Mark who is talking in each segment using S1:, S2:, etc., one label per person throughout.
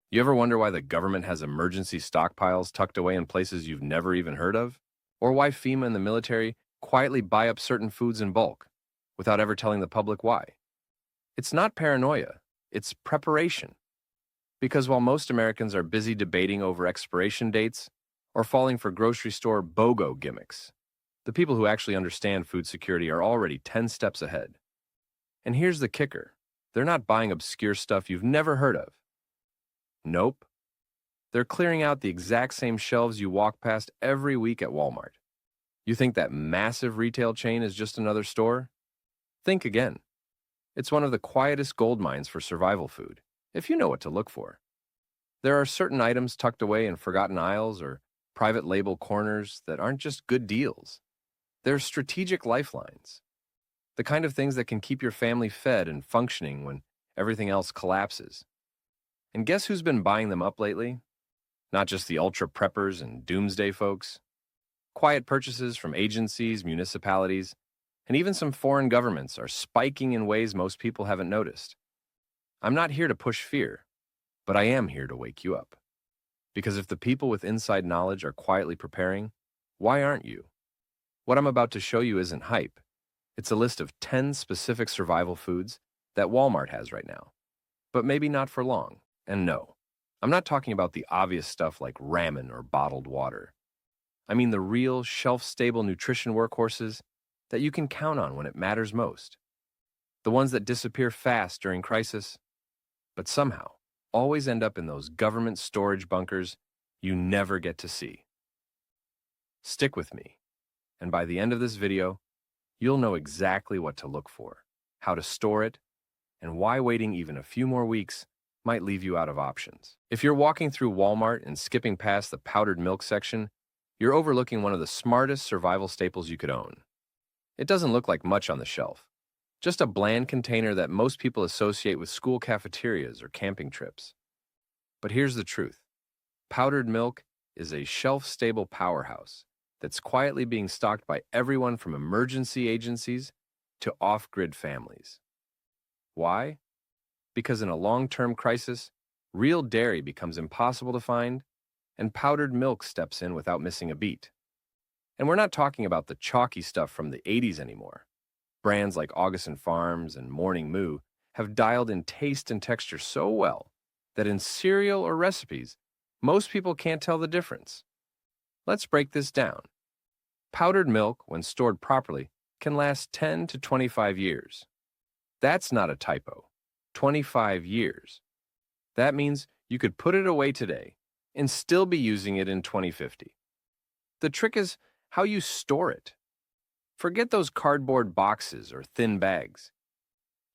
S1: You ever wonder why the government has emergency stockpiles tucked away in places you've never even heard of? Or why FEMA and the military quietly buy up certain foods in bulk without ever telling the public why? It's not paranoia, it's preparation. Because while most Americans are busy debating over expiration dates or falling for grocery store BOGO gimmicks, the people who actually understand food security are already 10 steps ahead. And here's the kicker: they're not buying obscure stuff you've never heard of. Nope. They're clearing out the exact same shelves you walk past every week at Walmart. You think that massive retail chain is just another store? Think again. It's one of the quietest gold mines for survival food, if you know what to look for. There are certain items tucked away in forgotten aisles or private label corners that aren't just good deals. They're strategic lifelines. The kind of things that can keep your family fed and functioning when everything else collapses. And guess who's been buying them up lately? Not just the ultra preppers and doomsday folks. Quiet purchases from agencies, municipalities, and even some foreign governments are spiking in ways most people haven't noticed. I'm not here to push fear, but I am here to wake you up. Because if the people with inside knowledge are quietly preparing, why aren't you? What I'm about to show you isn't hype. It's a list of 10 specific survival foods that Walmart has right now. But maybe not for long. And no, I'm not talking about the obvious stuff like ramen or bottled water. I mean the real, shelf-stable nutrition workhorses that you can count on when it matters most. The ones that disappear fast during crisis, but somehow always end up in those government storage bunkers you never get to see. Stick with me, and by the end of this video, you'll know exactly what to look for, how to store it, and why waiting even a few more weeks might leave you out of options. If you're walking through Walmart and skipping past the powdered milk section, you're overlooking one of the smartest survival staples you could own. It doesn't look like much on the shelf, just a bland container that most people associate with school cafeterias or camping trips. But here's the truth. Powdered milk is a shelf-stable powerhouse that's quietly being stocked by everyone from emergency agencies to off-grid families. Why? Because in a long-term crisis, real dairy becomes impossible to find, and powdered milk steps in without missing a beat. And we're not talking about the chalky stuff from the 80s anymore. Brands like Augustin Farms and Morning Moo have dialed in taste and texture so well that in cereal or recipes, most people can't tell the difference. Let's break this down. Powdered milk, when stored properly, can last 10 to 25 years. That's not a typo. 25 years. That means you could put it away today and still be using it in 2050. The trick is how you store it. Forget those cardboard boxes or thin bags.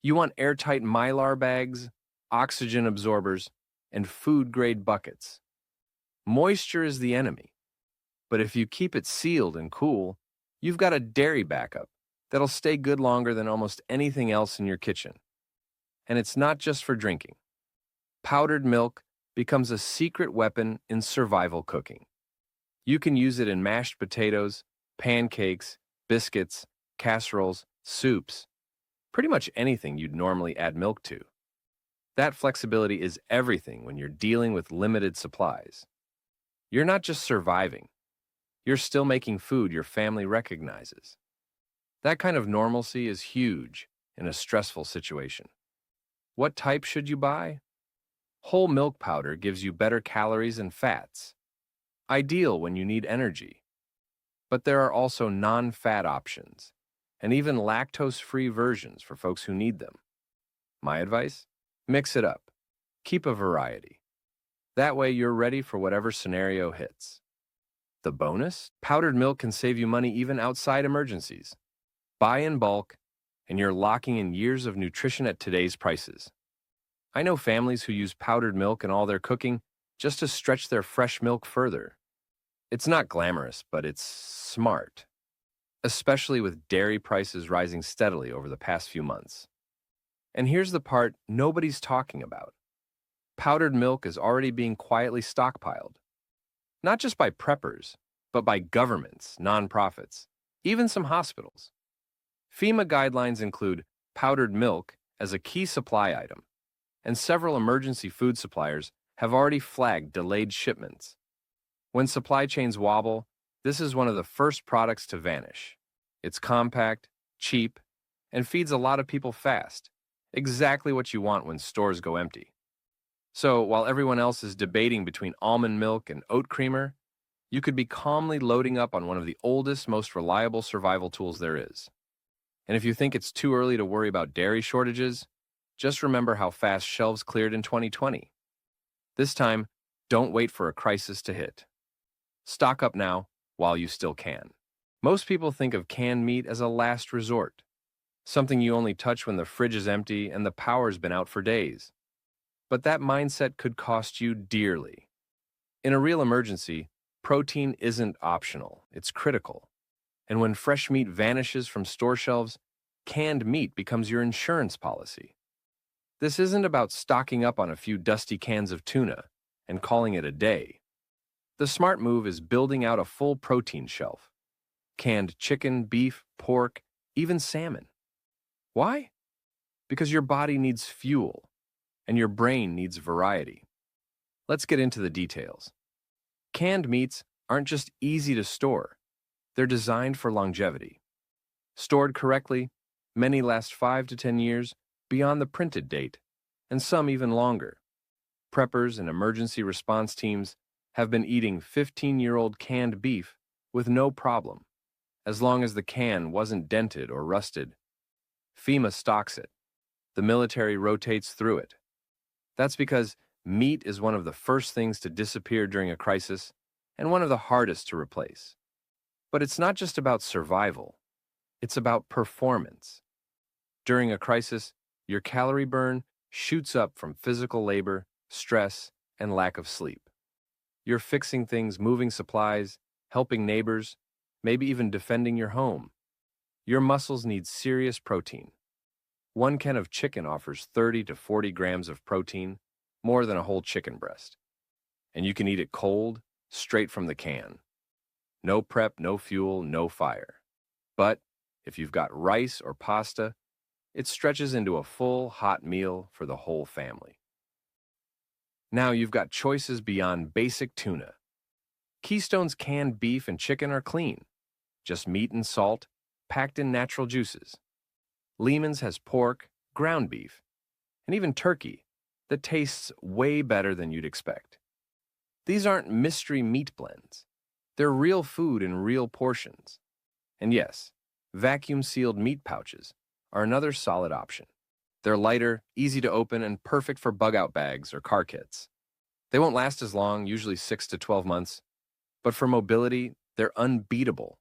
S1: You want airtight Mylar bags, oxygen absorbers, and food-grade buckets. Moisture is the enemy. But if you keep it sealed and cool, you've got a dairy backup that'll stay good longer than almost anything else in your kitchen. And it's not just for drinking. Powdered milk becomes a secret weapon in survival cooking. You can use it in mashed potatoes, pancakes, biscuits, casseroles, soups, pretty much anything you'd normally add milk to. That flexibility is everything when you're dealing with limited supplies. You're not just surviving. You're still making food your family recognizes. That kind of normalcy is huge in a stressful situation. What type should you buy? Whole milk powder gives you better calories and fats, ideal when you need energy. But there are also non-fat options, and even lactose-free versions for folks who need them. My advice? Mix it up. Keep a variety. That way you're ready for whatever scenario hits. The bonus? Powdered milk can save you money even outside emergencies. Buy in bulk, and you're locking in years of nutrition at today's prices. I know families who use powdered milk in all their cooking just to stretch their fresh milk further. It's not glamorous, but it's smart, especially with dairy prices rising steadily over the past few months. And here's the part nobody's talking about. Powdered milk is already being quietly stockpiled, not just by preppers, but by governments, nonprofits, even some hospitals. FEMA guidelines include powdered milk as a key supply item, and several emergency food suppliers have already flagged delayed shipments. When supply chains wobble, this is one of the first products to vanish. It's compact, cheap, and feeds a lot of people fast. Exactly what you want when stores go empty. So, while everyone else is debating between almond milk and oat creamer, you could be calmly loading up on one of the oldest, most reliable survival tools there is. And if you think it's too early to worry about dairy shortages, just remember how fast shelves cleared in 2020. This time, don't wait for a crisis to hit. Stock up now while you still can. Most people think of canned meat as a last resort, something you only touch when the fridge is empty and the power's been out for days. But that mindset could cost you dearly. In a real emergency, protein isn't optional, it's critical. And when fresh meat vanishes from store shelves, canned meat becomes your insurance policy. This isn't about stocking up on a few dusty cans of tuna and calling it a day. The smart move is building out a full protein shelf. Canned chicken, beef, pork, even salmon. Why? Because your body needs fuel, and your brain needs variety. Let's get into the details. Canned meats aren't just easy to store. They're designed for longevity. Stored correctly, many last 5 to 10 years beyond the printed date, and some even longer. Preppers and emergency response teams have been eating 15-year-old canned beef with no problem, as long as the can wasn't dented or rusted. FEMA stocks it. The military rotates through it. That's because meat is one of the first things to disappear during a crisis and one of the hardest to replace. But it's not just about survival. It's about performance. During a crisis, your calorie burn shoots up from physical labor, stress, and lack of sleep. You're fixing things, moving supplies, helping neighbors, maybe even defending your home. Your muscles need serious protein. One can of chicken offers 30 to 40 grams of protein, more than a whole chicken breast. And you can eat it cold, straight from the can. No prep, no fuel, no fire. But if you've got rice or pasta, it stretches into a full, hot meal for the whole family. Now you've got choices beyond basic tuna. Keystone's canned beef and chicken are clean, just meat and salt, packed in natural juices. Lehman's has pork, ground beef, and even turkey that tastes way better than you'd expect. These aren't mystery meat blends. They're real food in real portions. And yes, vacuum-sealed meat pouches are another solid option. They're lighter, easy to open, and perfect for bug-out bags or car kits. They won't last as long, usually 6 to 12 months, but for mobility, they're unbeatable.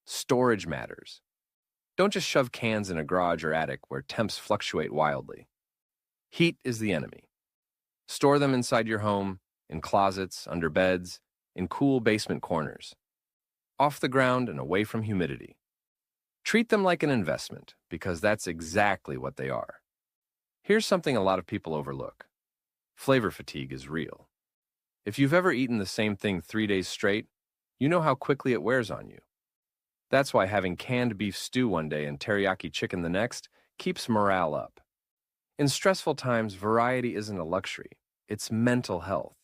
S1: Storage matters. Don't just shove cans in a garage or attic where temps fluctuate wildly. Heat is the enemy. Store them inside your home, in closets, under beds, in cool basement corners, off the ground and away from humidity. Treat them like an investment, because that's exactly what they are. Here's something a lot of people overlook. Flavor fatigue is real. If you've ever eaten the same thing 3 days straight, you know how quickly it wears on you. That's why having canned beef stew one day and teriyaki chicken the next keeps morale up. In stressful times, variety isn't a luxury, it's mental health.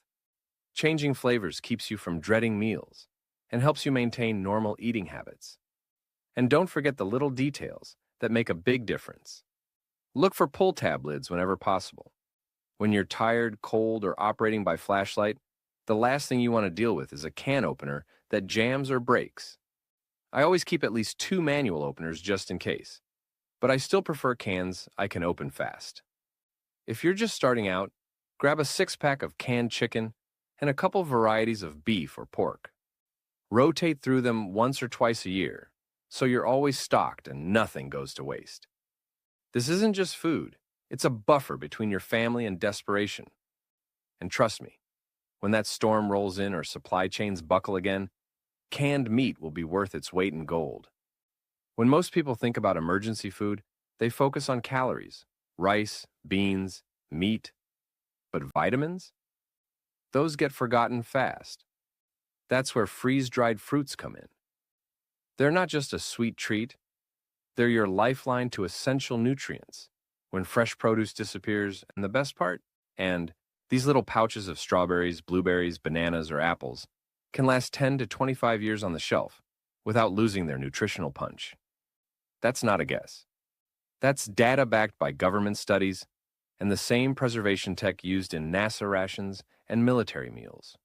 S1: Changing flavors keeps you from dreading meals and helps you maintain normal eating habits. And don't forget the little details that make a big difference. Look for pull tab lids whenever possible. When you're tired, cold, or operating by flashlight, the last thing you want to deal with is a can opener that jams or breaks. I always keep at least 2 manual openers just in case, but I still prefer cans I can open fast. If you're just starting out, grab a 6-pack of canned chicken and a couple varieties of beef or pork. Rotate through them once or twice a year, so you're always stocked and nothing goes to waste. This isn't just food, it's a buffer between your family and desperation. And trust me, when that storm rolls in or supply chains buckle again, canned meat will be worth its weight in gold. When most people think about emergency food, they focus on calories, rice, beans, meat. But vitamins? Those get forgotten fast. That's where freeze-dried fruits come in. They're not just a sweet treat, they're your lifeline to essential nutrients when fresh produce disappears, and the best part? And These little pouches of strawberries, blueberries, bananas, or apples can last 10 to 25 years on the shelf without losing their nutritional punch. That's not a guess. That's data backed by government studies and the same preservation tech used in NASA rations and military meals.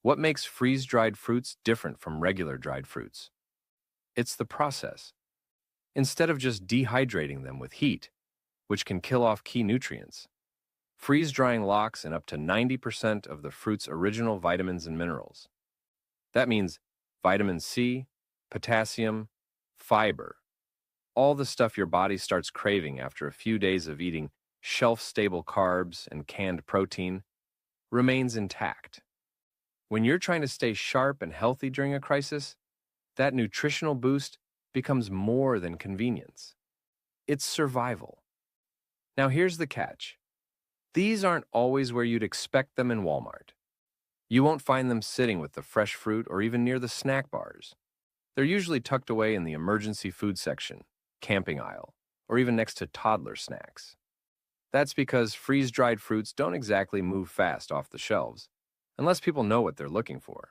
S1: What makes freeze-dried fruits different from regular dried fruits? It's the process. Instead of just dehydrating them with heat, which can kill off key nutrients, freeze-drying locks in up to 90% of the fruit's original vitamins and minerals. That means vitamin C, potassium, fiber, all the stuff your body starts craving after a few days of eating shelf-stable carbs and canned protein, remains intact. When you're trying to stay sharp and healthy during a crisis, that nutritional boost becomes more than convenience. It's survival. Now here's the catch. These aren't always where you'd expect them in Walmart. You won't find them sitting with the fresh fruit or even near the snack bars. They're usually tucked away in the emergency food section, camping aisle, or even next to toddler snacks. That's because freeze-dried fruits don't exactly move fast off the shelves, unless people know what they're looking for.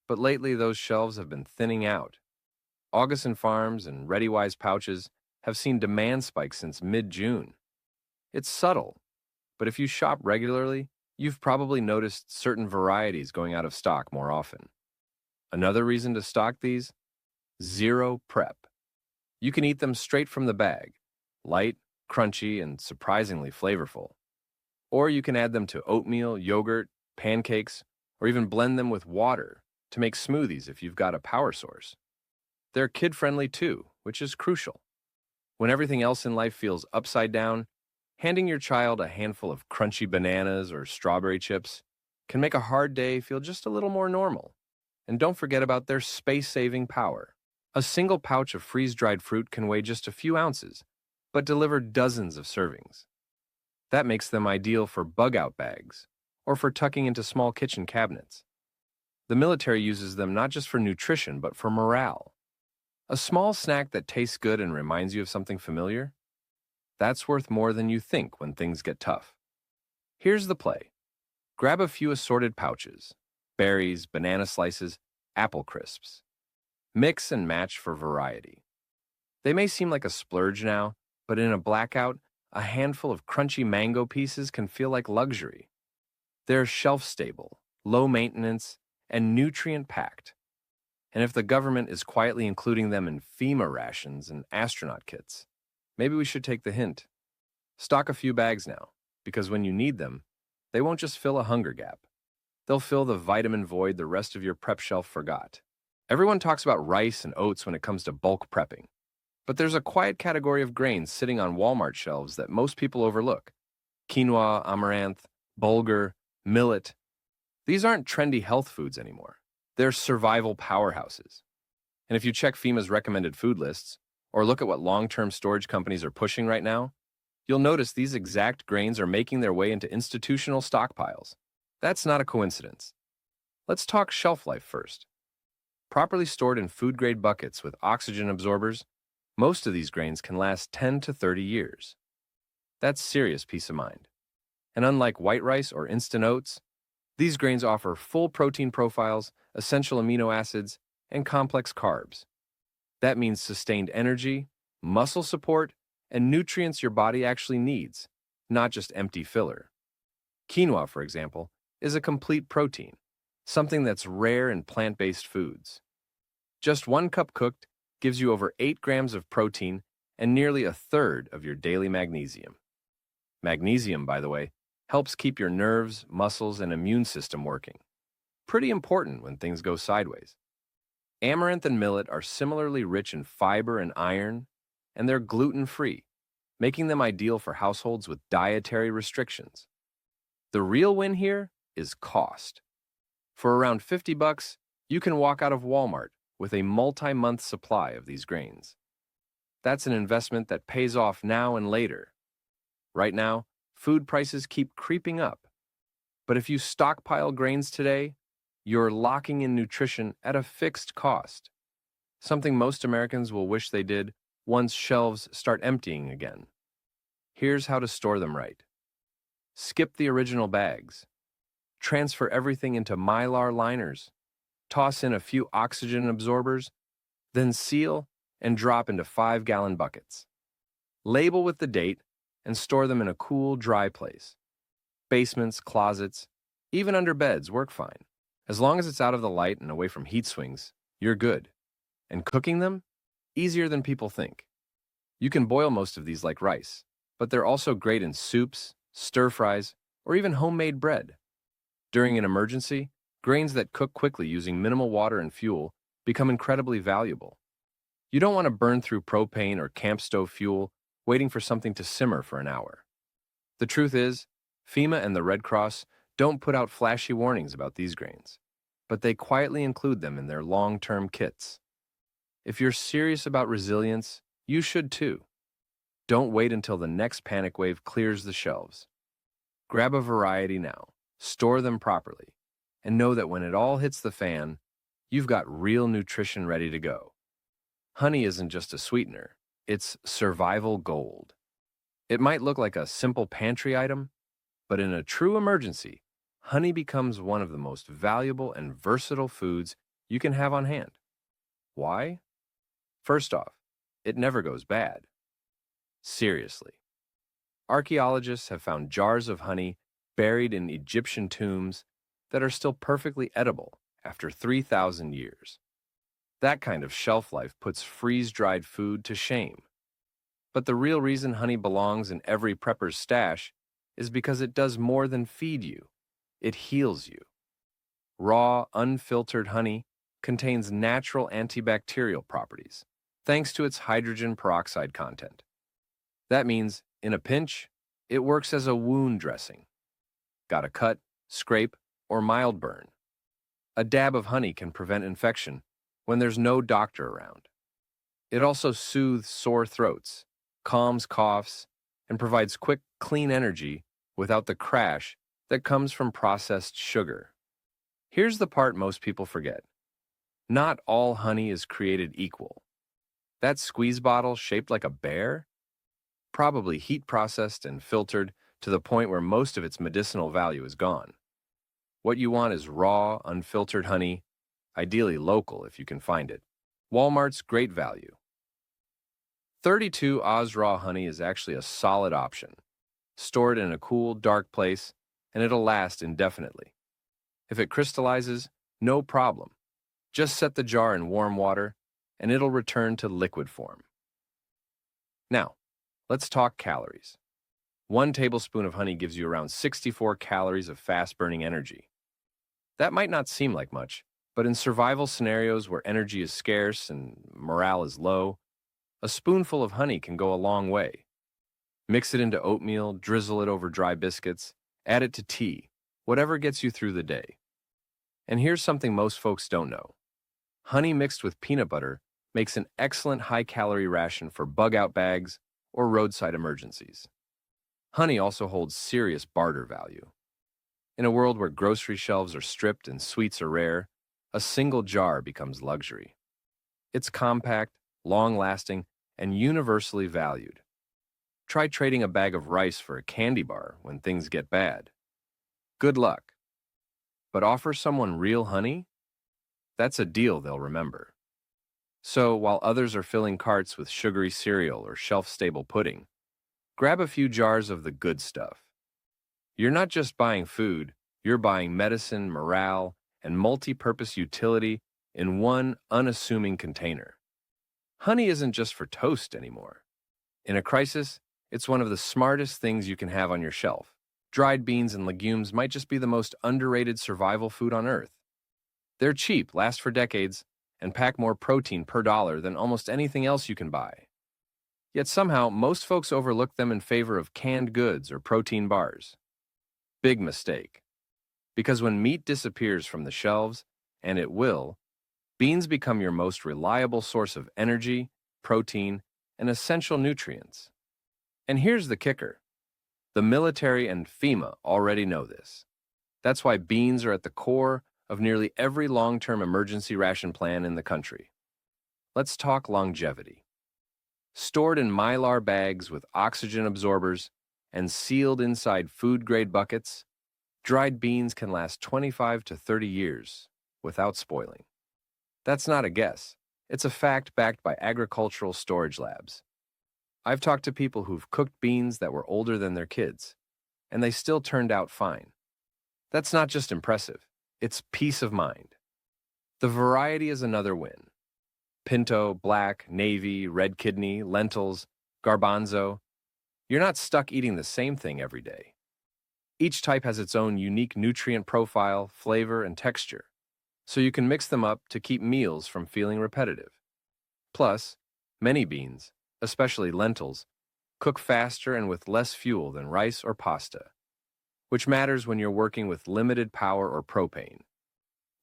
S1: But lately, those shelves have been thinning out. Augustin Farms and ReadyWise pouches have seen demand spikes since mid-June. It's subtle, but if you shop regularly, you've probably noticed certain varieties going out of stock more often. Another reason to stock these? Zero prep. You can eat them straight from the bag, light, crunchy, and surprisingly flavorful. Or you can add them to oatmeal, yogurt, pancakes, or even blend them with water to make smoothies if you've got a power source. They're kid-friendly too, which is crucial. When everything else in life feels upside down, handing your child a handful of crunchy bananas or strawberry chips can make a hard day feel just a little more normal. And don't forget about their space-saving power. A single pouch of freeze-dried fruit can weigh just a few ounces, but deliver dozens of servings. That makes them ideal for bug-out bags or for tucking into small kitchen cabinets. The military uses them not just for nutrition, but for morale. A small snack that tastes good and reminds you of something familiar? That's worth more than you think when things get tough. Here's the play. Grab a few assorted pouches, berries, banana slices, apple crisps. Mix and match for variety. They may seem like a splurge now, but in a blackout, a handful of crunchy mango pieces can feel like luxury. They're shelf-stable, low-maintenance, and nutrient-packed. And if the government is quietly including them in FEMA rations and astronaut kits, maybe we should take the hint. Stock a few bags now, because when you need them, they won't just fill a hunger gap. They'll fill the vitamin void the rest of your prep shelf forgot. Everyone talks about rice and oats when it comes to bulk prepping, but there's a quiet category of grains sitting on Walmart shelves that most people overlook. Quinoa, amaranth, bulgur, millet. These aren't trendy health foods anymore. They're survival powerhouses. And if you check FEMA's recommended food lists, or look at what long-term storage companies are pushing right now, you'll notice these exact grains are making their way into institutional stockpiles. That's not a coincidence. Let's talk shelf life first. Properly stored in food-grade buckets with oxygen absorbers, most of these grains can last 10 to 30 years. That's serious peace of mind. And unlike white rice or instant oats, these grains offer full protein profiles, essential amino acids, and complex carbs. That means sustained energy, muscle support, and nutrients your body actually needs, not just empty filler. Quinoa, for example, is a complete protein, something that's rare in plant-based foods. Just 1 cup cooked gives you over 8 grams of protein and nearly a third of your daily magnesium. Magnesium, by the way, helps keep your nerves, muscles, and immune system working. Pretty important when things go sideways. Amaranth and millet are similarly rich in fiber and iron, and they're gluten-free, making them ideal for households with dietary restrictions. The real win here is cost. For around $50, you can walk out of Walmart with a multi-month supply of these grains. That's an investment that pays off now and later. Right now, food prices keep creeping up. But if you stockpile grains today, you're locking in nutrition at a fixed cost, something most Americans will wish they did once shelves start emptying again. Here's how to store them right. Skip the original bags. Transfer everything into Mylar liners. Toss in a few oxygen absorbers, then seal and drop into 5-gallon buckets. Label with the date and store them in a cool, dry place. Basements, closets, even under beds work fine. As long as it's out of the light and away from heat swings, you're good. And cooking them? Easier than people think. You can boil most of these like rice, but they're also great in soups, stir-fries, or even homemade bread. During an emergency, grains that cook quickly using minimal water and fuel become incredibly valuable. You don't want to burn through propane or camp stove fuel waiting for something to simmer for an hour. The truth is, FEMA and the Red Cross don't put out flashy warnings about these grains, but they quietly include them in their long-term kits. If you're serious about resilience, you should too. Don't wait until the next panic wave clears the shelves. Grab a variety now, store them properly, and know that when it all hits the fan, you've got real nutrition ready to go. Honey isn't just a sweetener, it's survival gold. It might look like a simple pantry item, but in a true emergency, honey becomes one of the most valuable and versatile foods you can have on hand. Why? First off, it never goes bad. Seriously. Archaeologists have found jars of honey buried in Egyptian tombs that are still perfectly edible after 3,000 years. That kind of shelf life puts freeze-dried food to shame. But the real reason honey belongs in every prepper's stash is because it does more than feed you. It heals you. Raw, unfiltered honey contains natural antibacterial properties, thanks to its hydrogen peroxide content. That means, in a pinch, it works as a wound dressing. Got a cut, scrape, or mild burn? A dab of honey can prevent infection when there's no doctor around. It also soothes sore throats, calms coughs, and provides quick, clean energy without the crash that comes from processed sugar. Here's the part most people forget. Not all honey is created equal. That squeeze bottle shaped like a bear? Probably heat processed and filtered to the point where most of its medicinal value is gone. What you want is raw, unfiltered honey, ideally local if you can find it. Walmart's great value. 32 Oz raw honey is actually a solid option. Store it in a cool, dark place, and it'll last indefinitely. If it crystallizes, no problem. Just set the jar in warm water, and it'll return to liquid form. Now, let's talk calories. 1 tablespoon of honey gives you around 64 calories of fast-burning energy. That might not seem like much, but in survival scenarios where energy is scarce and morale is low, a spoonful of honey can go a long way. Mix it into oatmeal, drizzle it over dry biscuits, add it to tea, whatever gets you through the day. And here's something most folks don't know. Honey mixed with peanut butter makes an excellent high-calorie ration for bug-out bags or roadside emergencies. Honey also holds serious barter value. In a world where grocery shelves are stripped and sweets are rare, a single jar becomes luxury. It's compact, long-lasting, and universally valued. Try trading a bag of rice for a candy bar when things get bad. Good luck. But offer someone real honey? That's a deal they'll remember. So, while others are filling carts with sugary cereal or shelf-stable pudding, grab a few jars of the good stuff. You're not just buying food, you're buying medicine, morale, and multi-purpose utility in one unassuming container. Honey isn't just for toast anymore. In a crisis, it's one of the smartest things you can have on your shelf. Dried beans and legumes might just be the most underrated survival food on Earth. They're cheap, last for decades, and pack more protein per dollar than almost anything else you can buy. Yet somehow, most folks overlook them in favor of canned goods or protein bars. Big mistake. Because when meat disappears from the shelves, and it will, beans become your most reliable source of energy, protein, and essential nutrients. And here's the kicker. The military and FEMA already know this. That's why beans are at the core of nearly every long-term emergency ration plan in the country. Let's talk longevity. Stored in Mylar bags with oxygen absorbers and sealed inside food-grade buckets, dried beans can last 25 to 30 years without spoiling. That's not a guess. It's a fact backed by agricultural storage labs. I've talked to people who've cooked beans that were older than their kids, and they still turned out fine. That's not just impressive, it's peace of mind. The variety is another win. Pinto, black, navy, red kidney, lentils, garbanzo. You're not stuck eating the same thing every day. Each type has its own unique nutrient profile, flavor, and texture, so you can mix them up to keep meals from feeling repetitive. Plus, many beans, especially lentils, cook faster and with less fuel than rice or pasta, which matters when you're working with limited power or propane.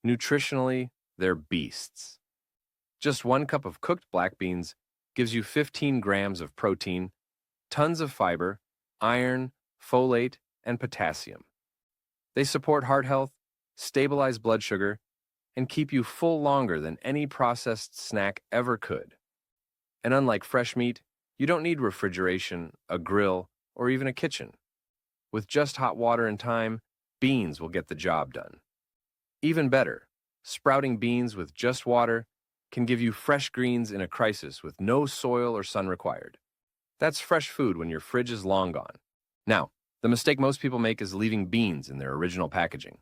S1: Nutritionally, they're beasts. Just 1 cup of cooked black beans gives you 15 grams of protein, tons of fiber, iron, folate, and potassium. They support heart health, stabilize blood sugar, and keep you full longer than any processed snack ever could. And unlike fresh meat, you don't need refrigeration, a grill, or even a kitchen. With just hot water and time, beans will get the job done. Even better, sprouting beans with just water can give you fresh greens in a crisis with no soil or sun required. That's fresh food when your fridge is long gone. Now, the mistake most people make is leaving beans in their original packaging.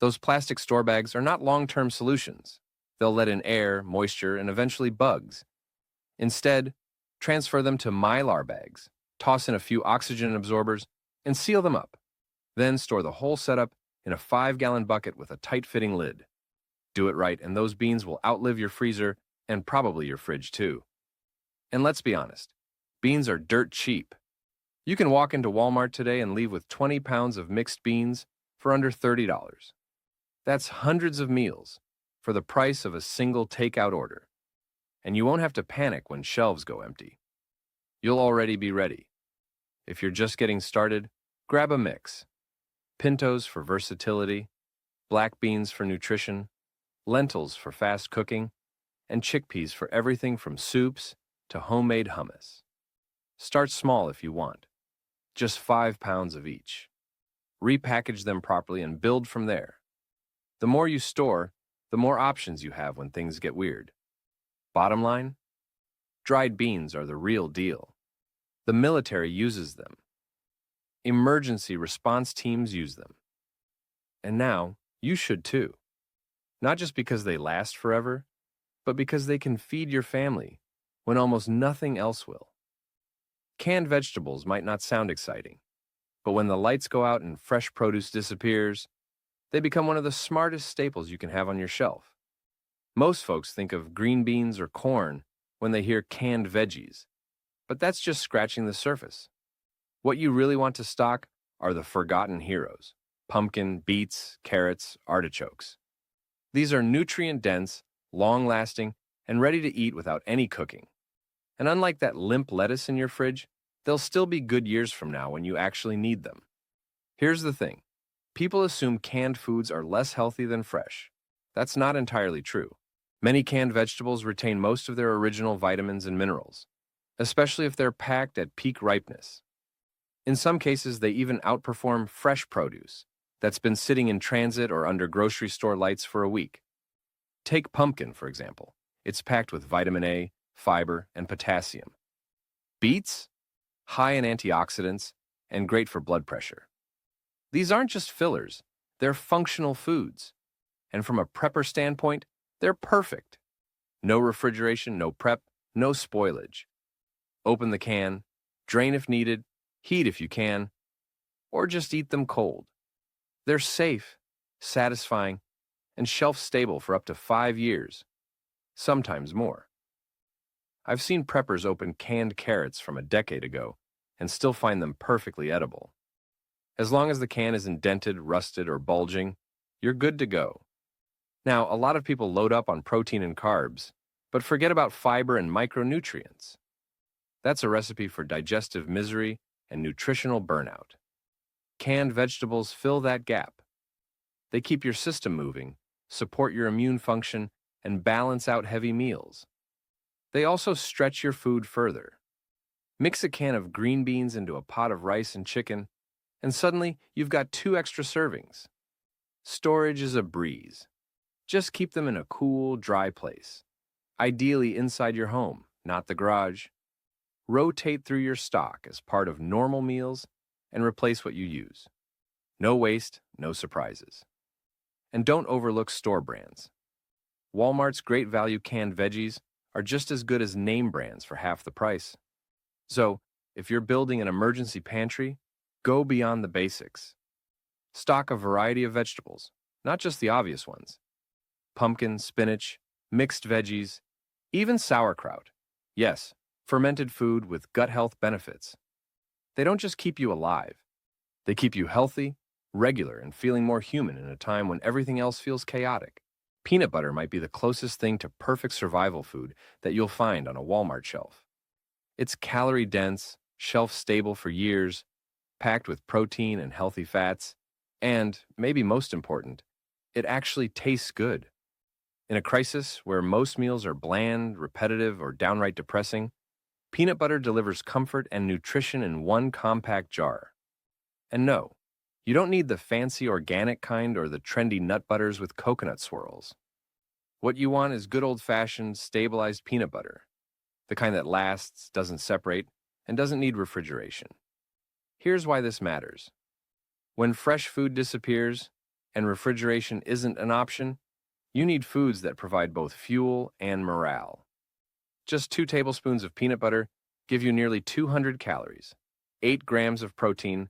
S1: Those plastic store bags are not long-term solutions. They'll let in air, moisture, and eventually bugs. Instead, transfer them to Mylar bags, toss in a few oxygen absorbers, and seal them up. Then store the whole setup in a 5-gallon bucket with a tight-fitting lid. Do it right, and those beans will outlive your freezer and probably your fridge too. And let's be honest, beans are dirt cheap. You can walk into Walmart today and leave with 20 pounds of mixed beans for under $30. That's hundreds of meals for the price of a single takeout order. And you won't have to panic when shelves go empty. You'll already be ready. If you're just getting started, grab a mix. Pintos for versatility, black beans for nutrition, lentils for fast cooking, and chickpeas for everything from soups to homemade hummus. Start small if you want, just 5 pounds of each. Repackage them properly and build from there. The more you store, the more options you have when things get weird. Bottom line, dried beans are the real deal. The military uses them. Emergency response teams use them. And now, you should too. Not just because they last forever, but because they can feed your family when almost nothing else will. Canned vegetables might not sound exciting, but when the lights go out and fresh produce disappears, they become one of the smartest staples you can have on your shelf. Most folks think of green beans or corn when they hear canned veggies, but that's just scratching the surface. What you really want to stock are the forgotten heroes: pumpkin, beets, carrots, artichokes. These are nutrient-dense, long-lasting, and ready to eat without any cooking. And unlike that limp lettuce in your fridge, they'll still be good years from now when you actually need them. Here's the thing. People assume canned foods are less healthy than fresh. That's not entirely true. Many canned vegetables retain most of their original vitamins and minerals, especially if they're packed at peak ripeness. In some cases, they even outperform fresh produce that's been sitting in transit or under grocery store lights for a week. Take pumpkin, for example. It's packed with vitamin A, fiber, and potassium. Beets? High in antioxidants and great for blood pressure. These aren't just fillers, they're functional foods. And from a prepper standpoint, they're perfect. No refrigeration, no prep, no spoilage. Open the can, drain if needed, heat if you can, or just eat them cold. They're safe, satisfying, and shelf-stable for up to 5 years, sometimes more. I've seen preppers open canned carrots from a decade ago and still find them perfectly edible. As long as the can isn't dented, rusted, or bulging, you're good to go. Now, a lot of people load up on protein and carbs, but forget about fiber and micronutrients. That's a recipe for digestive misery and nutritional burnout. Canned vegetables fill that gap. They keep your system moving, support your immune function, and balance out heavy meals. They also stretch your food further. Mix a can of green beans into a pot of rice and chicken, and suddenly you've got 2 extra servings. Storage is a breeze. Just keep them in a cool, dry place, ideally inside your home, not the garage. Rotate through your stock as part of normal meals and replace what you use. No waste, no surprises. And don't overlook store brands. Walmart's great value canned veggies are just as good as name brands for half the price. So, if you're building an emergency pantry, go beyond the basics. Stock a variety of vegetables, not just the obvious ones. Pumpkin, spinach, mixed veggies, even sauerkraut. Yes, fermented food with gut health benefits. They don't just keep you alive. They keep you healthy, regular, and feeling more human in a time when everything else feels chaotic. Peanut butter might be the closest thing to perfect survival food that you'll find on a Walmart shelf. It's calorie-dense, shelf-stable for years, packed with protein and healthy fats, and, maybe most important, it actually tastes good. In a crisis where most meals are bland, repetitive, or downright depressing, peanut butter delivers comfort and nutrition in one compact jar. And no, you don't need the fancy organic kind or the trendy nut butters with coconut swirls. What you want is good old-fashioned, stabilized peanut butter, the kind that lasts, doesn't separate, and doesn't need refrigeration. Here's why this matters. When fresh food disappears and refrigeration isn't an option, you need foods that provide both fuel and morale. Just 2 tablespoons of peanut butter give you nearly 200 calories, 8 grams of protein,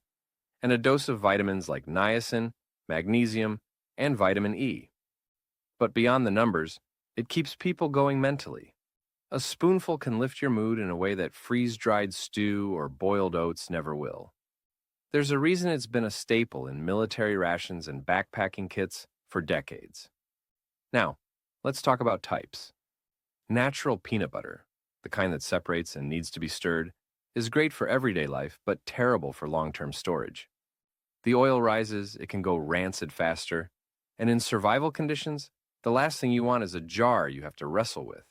S1: and a dose of vitamins like niacin, magnesium, and vitamin E. But beyond the numbers, it keeps people going mentally. A spoonful can lift your mood in a way that freeze-dried stew or boiled oats never will. There's a reason it's been a staple in military rations and backpacking kits for decades. Now, let's talk about types. Natural peanut butter, the kind that separates and needs to be stirred, is great for everyday life but terrible for long-term storage. The oil rises, it can go rancid faster, and in survival conditions, the last thing you want is a jar you have to wrestle with.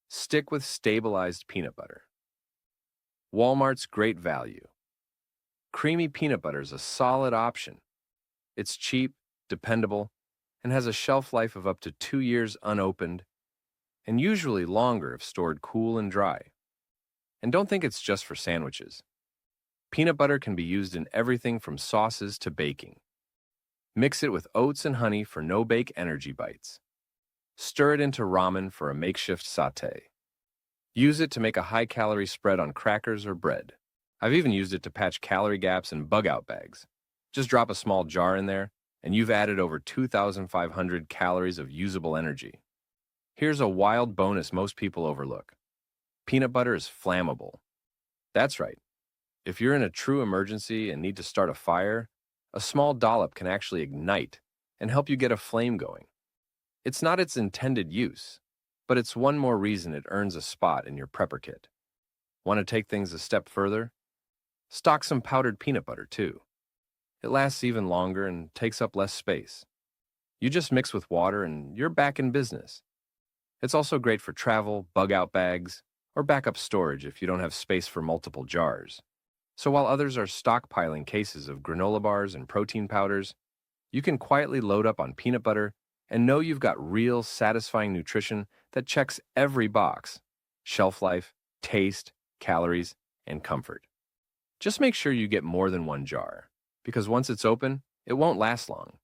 S1: Stick with stabilized peanut butter. Walmart's great value. Creamy peanut butter is a solid option. It's cheap, dependable, and has a shelf life of up to 2 years unopened, and usually longer if stored cool and dry. And don't think it's just for sandwiches. Peanut butter can be used in everything from sauces to baking. Mix it with oats and honey for no-bake energy bites. Stir it into ramen for a makeshift sauté. Use it to make a high-calorie spread on crackers or bread. I've even used it to patch calorie gaps in bug-out bags. Just drop a small jar in there, and you've added over 2,500 calories of usable energy. Here's a wild bonus most people overlook. Peanut butter is flammable. That's right. If you're in a true emergency and need to start a fire, a small dollop can actually ignite and help you get a flame going. It's not its intended use, but it's one more reason it earns a spot in your prepper kit. Want to take things a step further? Stock some powdered peanut butter, too. It lasts even longer and takes up less space. You just mix with water and you're back in business. It's also great for travel, bug-out bags, or backup storage if you don't have space for multiple jars. So while others are stockpiling cases of granola bars and protein powders, you can quietly load up on peanut butter and know you've got real, satisfying nutrition that checks every box: shelf life, taste, calories, and comfort. Just make sure you get more than 1 jar, because once it's open, it won't last long.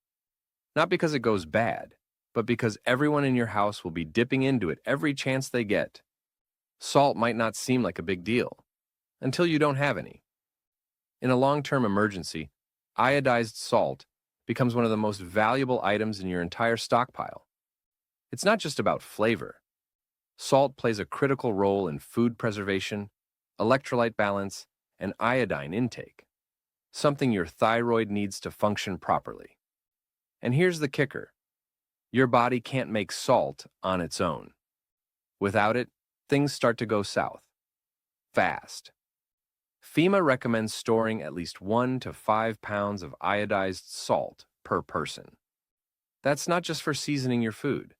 S1: Not because it goes bad, but because everyone in your house will be dipping into it every chance they get. Salt might not seem like a big deal, until you don't have any. In a long-term emergency, iodized salt becomes one of the most valuable items in your entire stockpile. It's not just about flavor. Salt plays a critical role in food preservation, electrolyte balance, and iodine intake, something your thyroid needs to function properly. And here's the kicker. Your body can't make salt on its own. Without it, things start to go south. Fast. FEMA recommends storing at least 1 to 5 pounds of iodized salt per person. That's not just for seasoning your food.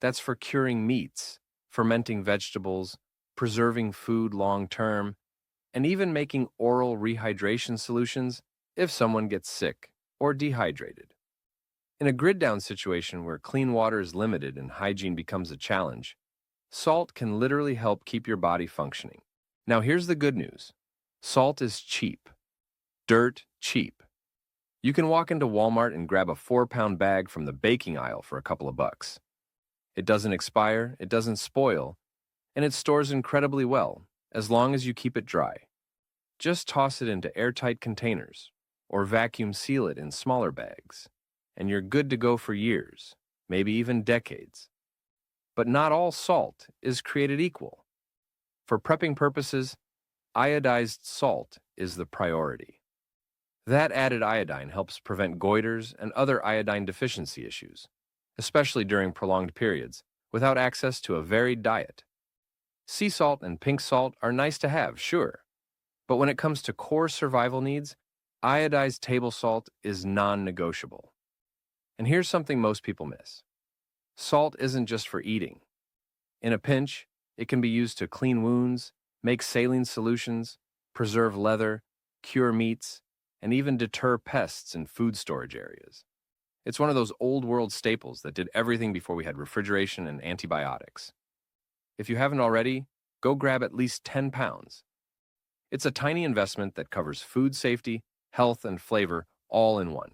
S1: That's for curing meats, fermenting vegetables, preserving food long-term, and even making oral rehydration solutions if someone gets sick or dehydrated. In a grid-down situation where clean water is limited and hygiene becomes a challenge, salt can literally help keep your body functioning. Now here's the good news. Salt is cheap. Dirt cheap. You can walk into Walmart and grab a 4-pound bag from the baking aisle for a couple of bucks. It doesn't expire, it doesn't spoil, and it stores incredibly well, as long as you keep it dry. Just toss it into airtight containers, or vacuum seal it in smaller bags, and you're good to go for years, maybe even decades. But not all salt is created equal. For prepping purposes, iodized salt is the priority. That added iodine helps prevent goiters and other iodine deficiency issues, especially during prolonged periods, without access to a varied diet. Sea salt and pink salt are nice to have, sure, but when it comes to core survival needs, iodized table salt is non-negotiable. And here's something most people miss. Salt isn't just for eating. In a pinch, it can be used to clean wounds, make saline solutions, preserve leather, cure meats, and even deter pests in food storage areas. It's one of those old-world staples that did everything before we had refrigeration and antibiotics. If you haven't already, go grab at least 10 pounds. It's a tiny investment that covers food safety, health, and flavor all in one.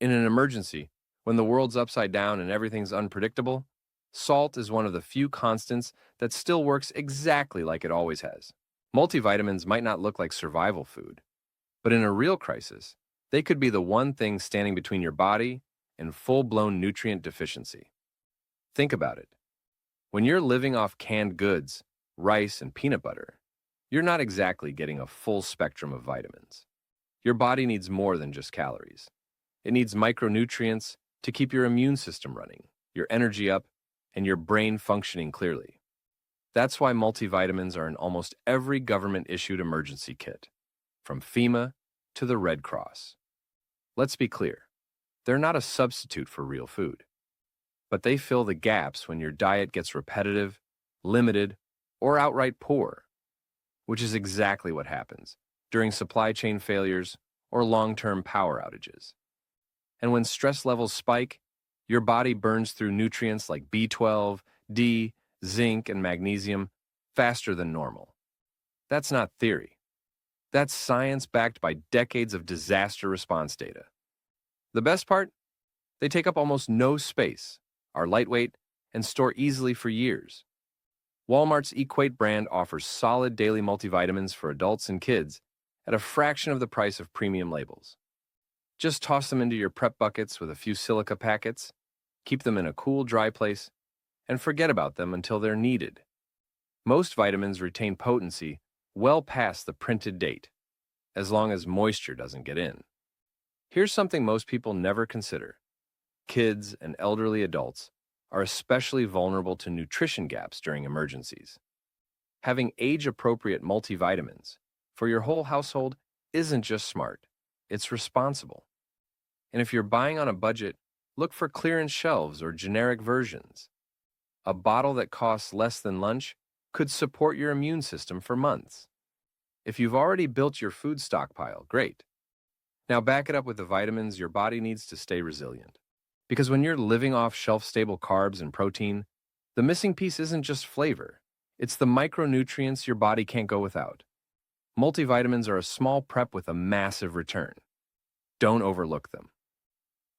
S1: In an emergency, when the world's upside down and everything's unpredictable, salt is one of the few constants that still works exactly like it always has. Multivitamins might not look like survival food, but in a real crisis, they could be the one thing standing between your body and full-blown nutrient deficiency. Think about it. When you're living off canned goods, rice, and peanut butter, you're not exactly getting a full spectrum of vitamins. Your body needs more than just calories. It needs micronutrients to keep your immune system running, your energy up, and your brain functioning clearly. That's why multivitamins are in almost every government-issued emergency kit, from FEMA to the Red Cross. Let's be clear, they're not a substitute for real food, but they fill the gaps when your diet gets repetitive, limited, or outright poor, which is exactly what happens during supply chain failures or long-term power outages. And when stress levels spike, your body burns through nutrients like B12, D, zinc, and magnesium faster than normal. That's not theory. That's science backed by decades of disaster response data. The best part? They take up almost no space, are lightweight, and store easily for years. Walmart's Equate brand offers solid daily multivitamins for adults and kids at a fraction of the price of premium labels. Just toss them into your prep buckets with a few silica packets, keep them in a cool, dry place, and forget about them until they're needed. Most vitamins retain potency well past the printed date, as long as moisture doesn't get in. Here's something most people never consider. Kids and elderly adults are especially vulnerable to nutrition gaps during emergencies. Having age-appropriate multivitamins for your whole household isn't just smart, it's responsible. And if you're buying on a budget, look for clearance shelves or generic versions. A bottle that costs less than lunch could support your immune system for months. If you've already built your food stockpile, great. Now back it up with the vitamins your body needs to stay resilient. Because when you're living off shelf-stable carbs and protein, the missing piece isn't just flavor, it's the micronutrients your body can't go without. Multivitamins are a small prep with a massive return. Don't overlook them.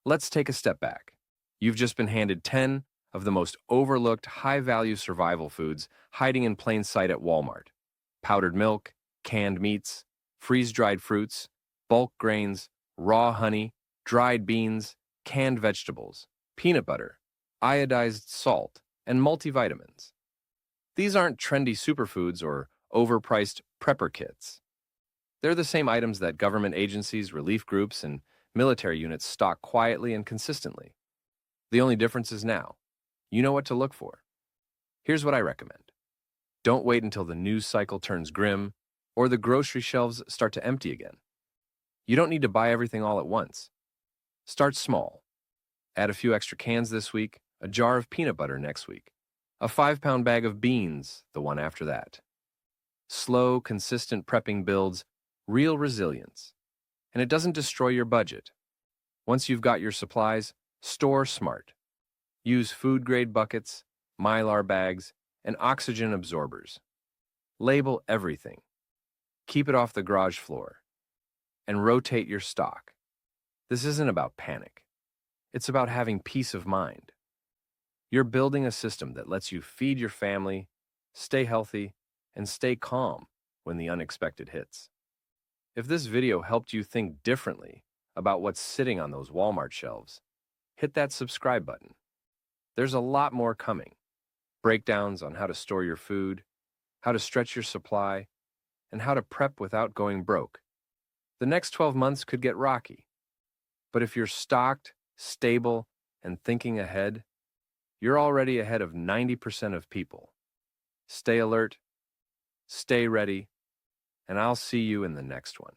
S1: Let's take a step back. You've just been handed 10 of the most overlooked high-value survival foods hiding in plain sight at Walmart. Powdered milk, canned meats, freeze-dried fruits, bulk grains, raw honey, dried beans, canned vegetables, peanut butter, iodized salt, and multivitamins. These aren't trendy superfoods or overpriced prepper kits. They're the same items that government agencies, relief groups, and military units stock quietly and consistently. The only difference is now. You know what to look for. Here's what I recommend. Don't wait until the news cycle turns grim or the grocery shelves start to empty again. You don't need to buy everything all at once. Start small. Add a few extra cans this week, a jar of peanut butter next week, a 5-pound bag of beans the one after that. Slow, consistent prepping builds real resilience, and it doesn't destroy your budget. Once you've got your supplies, store smart. Use food-grade buckets, Mylar bags, and oxygen absorbers. Label everything. Keep it off the garage floor. And rotate your stock. This isn't about panic. It's about having peace of mind. You're building a system that lets you feed your family, stay healthy, and stay calm when the unexpected hits. If this video helped you think differently about what's sitting on those Walmart shelves, hit that subscribe button. There's a lot more coming. Breakdowns on how to store your food, how to stretch your supply, and how to prep without going broke. The next 12 months could get rocky. But if you're stocked, stable, and thinking ahead, you're already ahead of 90% of people. Stay alert, stay ready, and I'll see you in the next one.